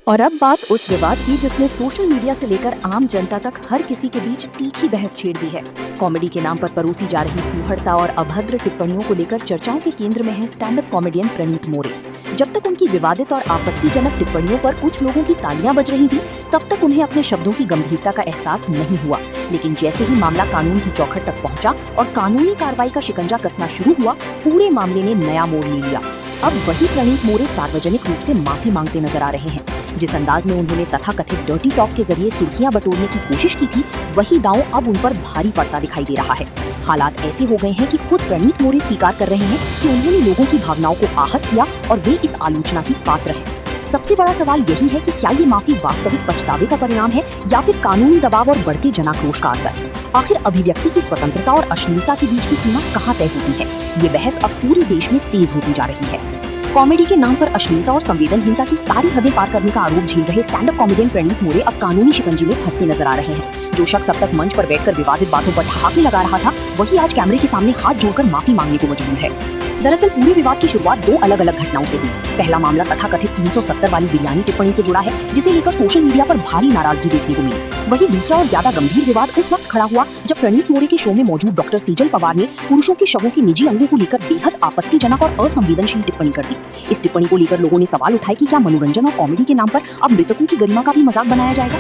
और अब बात उस विवाद की जिसने सोशल मीडिया से लेकर आम जनता तक हर किसी के बीच तीखी बहस छेड़ दी है। कॉमेडी के नाम पर परोसी जा रही फूहड़ता और अभद्र टिप्पणियों को लेकर चर्चाओं के केंद्र में है स्टैंड अप कॉमेडियन प्रणीत मोरे। जब तक उनकी विवादित और आपत्तिजनक टिप्पणियों पर कुछ लोगों की तालियां बज रही थी, तब तक उन्हें अपने शब्दों की गंभीरता का एहसास नहीं हुआ। लेकिन जैसे ही मामला कानून की चौखट तक पहुंचा और कानूनी कार्रवाई का शिकंजा कसना शुरू हुआ, पूरे मामले ने नया मोड़ ले लिया। अब वही प्रणीत मोरे सार्वजनिक रूप से माफी मांगते नजर आ रहे हैं। जिस अंदाज में उन्होंने तथाकथित डर्टी टॉक के जरिए सुर्खियां बटोरने की कोशिश की थी, वही दांव अब उन पर भारी पड़ता दिखाई दे रहा है। हालात ऐसे हो गए हैं कि खुद प्रणीत मोरे स्वीकार कर रहे हैं कि उन्होंने लोगों की भावनाओं को आहत किया और वे इस आलोचना की पात्र हैं। सबसे बड़ा सवाल यही है कि क्या ये माफी वास्तविक पछतावे का परिणाम है या फिर कानूनी दबाव और बढ़ते जनाक्रोश का असर। आखिर अभिव्यक्ति की स्वतंत्रता और अश्लीलता के बीच की सीमा कहाँ तय होती है? ये बहस अब पूरे देश में तेज होती जा रही है। कॉमेडी के नाम पर अश्लीलता और संवेदनहीनता की सारी हदें पार करने का आरोप झेल रहे स्टैंड अप कॉमेडियन प्रणीत मोरे अब कानूनी शिकंजे में फंसते नजर आ रहे हैं। जो शख्स अब तक मंच पर बैठकर विवादित बातों पर ठहाके लगा रहा था, वही आज कैमरे के सामने हाथ जोड़कर माफी मांगने को मजबूर है। दरअसल पूरे विवाद की शुरुआत दो अलग अलग घटनाओं से हुई। पहला मामला तथाकथित 370 वाली बिरयानी टिप्पणी से जुड़ा है, जिसे लेकर सोशल मीडिया पर भारी नाराजगी देखने को मिली। वहीं दूसरा और ज्यादा गंभीर विवाद उस वक्त खड़ा हुआ जब प्रणीत मोरे के शो में मौजूद डॉक्टर सेजल पवार ने पुरुषों के शवों के निजी अंगों को लेकर बेहद आपत्तिजनक और असंवेदनशील टिप्पणी कर दी। इस टिप्पणी को लेकर लोगों ने सवाल उठाए कि क्या मनोरंजन और कॉमेडी के नाम पर अब मृतकों की गरिमा का भी मजाक बनाया जाएगा।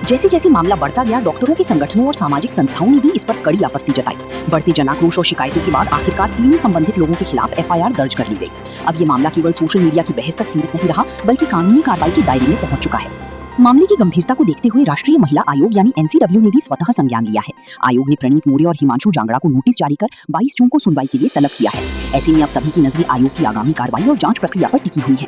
जैसे जैसे मामला बढ़ता गया, डॉक्टरों के संगठनों और सामाजिक संस्थाओं ने भी इस पर कड़ी आपत्ति जताई। बढ़ते जनाक्रोश और शिकायतों के बाद आखिरकार तीनों संबंधित लोगों के खिलाफ एफआईआर दर्ज कर ली गई। अब ये मामला केवल सोशल मीडिया की बहस तक सीमित नहीं रहा, बल्कि कानूनी कार्रवाई के दायरे में पहुंच चुका है। मामले की गंभीरता को देखते हुए राष्ट्रीय महिला आयोग यानी एनसीडब्ल्यू ने भी स्वतः संज्ञान लिया है। आयोग ने प्रणीत मोरे और हिमांशु जांगड़ा को नोटिस जारी कर 22 जून को सुनवाई के लिए तलब किया है। ऐसे में अब सभी की नजरें आयोग की आगामी कार्रवाई और जांच प्रक्रिया पर टिकी हुई है।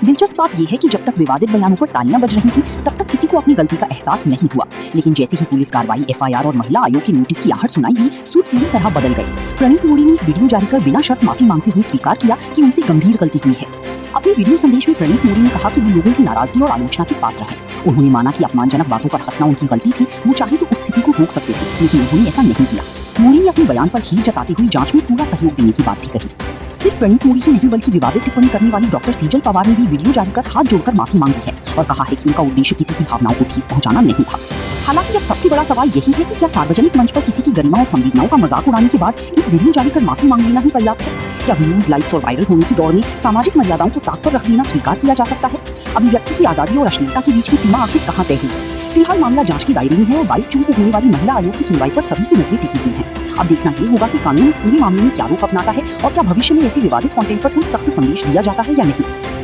दिलचस्प बात यह है कि जब तक विवादित बयानों पर तालियां बज रही थी, तब तक किसी को अपनी गलती का एहसास नहीं हुआ। लेकिन जैसे ही पुलिस कार्रवाई, एफआईआर और महिला आयोग की नोटिस की आहट सुनाई दी, सूर पूरी तरह बदल गई। प्रणीत मोरे ने एक वीडियो जारी कर बिना शर्त माफी मांगते हुए स्वीकार किया कि उनसे गंभीर गलती हुई है। अपने वीडियो संदेश में प्रणीत मोरे ने कहा कि वो लोगों की नाराजगी और आलोचना के पात्र हैं। उन्होंने माना कि अपमानजनक बातों पर हंसना उनकी गलती थी, वो चाहे तो उस स्थिति को रोक सकते थे, लेकिन उन्होंने ऐसा नहीं किया। मोरे ने अपने बयान पर खीर जताते हुए जांच में पूरा सहयोग देने की बात भी कही। सिर्फ प्रणीत मोरे ही नहीं, बल्कि विवादित टिप्पणी करने वाली डॉक्टर सेजल पवार ने भी वीडियो जारी कर हाथ जोड़कर माफी मांगी है और कहा है कि उनका उद्देश्य किसी की भावनाओं को ठेस पहुंचाना नहीं था। हालांकि अब सबसे बड़ा सवाल यही है कि क्या सार्वजनिक मंच पर किसी की गरिमा और संवेदनाओं का मजाक उड़ाने के बाद एक वीडियो जारी कर माफी मांग लेना ही पर्याप्त है? क्या व्यूज, लाइक्स और वायरल होने की दौड़ में सामाजिक मर्यादाओं को ताक पर रख लेना स्वीकार किया जा सकता है? अभिव्यक्ति की आजादी और अश्लीलता के बीच की सीमा आखिर कहाँ तय हुई? फिलहाल मामला जांच के दायरे में है और 22 जून को होने वाली महिला आयोग की सुनवाई पर सभी की नजरें टिकी हुई हैं। अब देखना ये होगा कि कानून इस पूरे मामले में क्या रुख अपनाता है और क्या भविष्य में ऐसे विवादित कंटेंट पर कोई सख्त संदेश दिया जाता है या नहीं।